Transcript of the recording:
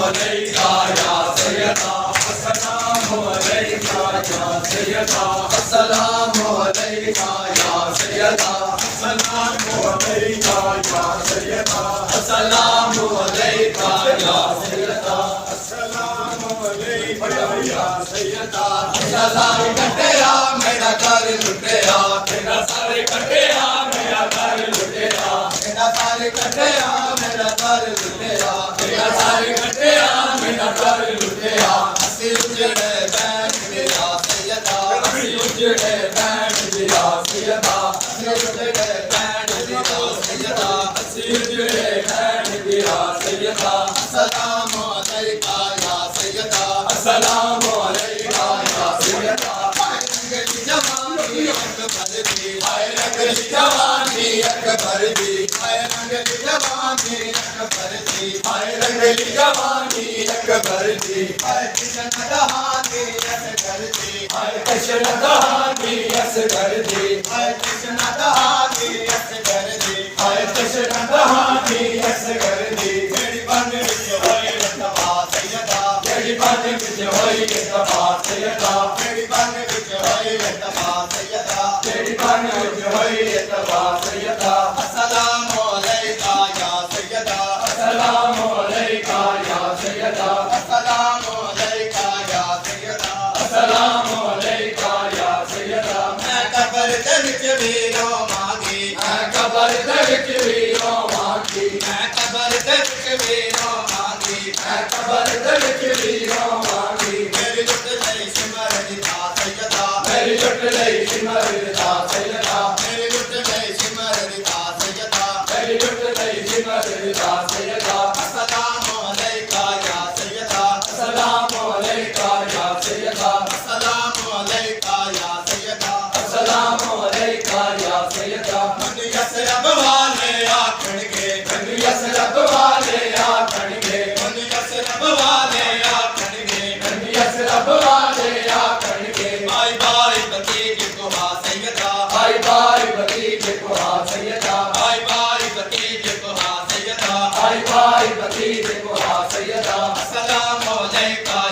अलैका या सैयदा अस्सलामु अलैका या सैयदा अस्सलामु अलैका या सैयदा अस्सलामु अलैका या सैयदा अस्सलामु अलैका या सैयदा अस्सलामु अलैका या सैयदा सारे कटिया मेरा घर लुटिया तेरा सारे कटिया मेरा घर लुटिया तेरा सारे कटिया मेरा घर लुटिया तेरा सारे कटिया मेरा घर लुटिया हसी उजड़े बैठ गया सैयदा हसी उजड़े बैठ गया सैयदा हसी उजड़े बैठ गया सैयदा हसी उजड़े बैठ गया सैयदा अस्सलामु अलैका या सैयदा अस्सलामु अलैका या सैयदा हाय रंगली जवानी अकबर दी हाय रंगली जवानी अकबर दी हाय रंगली जवानी अकबर दी हाय कृष्ण दहानी असगर दी हाय कृष्ण दहानी असगर दी हाय कृष्ण दहानी असगर दी हाय कृष्ण दहानी असगर दी मेरी बन विच होई तबा सैयदा मेरी बन विच होई तबा सैयदा मेरी बन विच होई तबा सैयदा मेरी बन विच होई तबा सैयदा अस्सलामु अलैका या सैयदा अस्सलामु अलैका या सैयदा अस्सलामु अलैका या सैयदा अस्सलामु अलैका या सैयदा मैं कब्र दे विच वीरो मांगी मैं कब्र दे विच वीरो मांगी मैं कब्र दे विच वीरो मांगी मैं कब्र दे विच वीरो मांगी मेरी जुट लई सिमरन दा सैयदा मेरी जुट लई सिमरन दा सैयदा मेरी जुट लई सिमरन दा सैयदा मेरी जुट लई सिमरन दा सैयदा अस्सलामु अलैका या सैयदा अस्सलामु अलैका या सैयदा अस्सलामु अलैका या सैयदा अस्सलामु अलैका या सैयदा मन यसरब वाले आखणगे मन यसरब वाले आखणगे मन यसरब वाले आखणगे मन यसरब वाले आखणगे बाय बाय बतीज को हा सैयदा बाय बाय बतीज को हा सैयदा बाय बाय बतीज को हा सैयदा बाय बाय बतीज को हा सैयदा अस्सलामु अलैका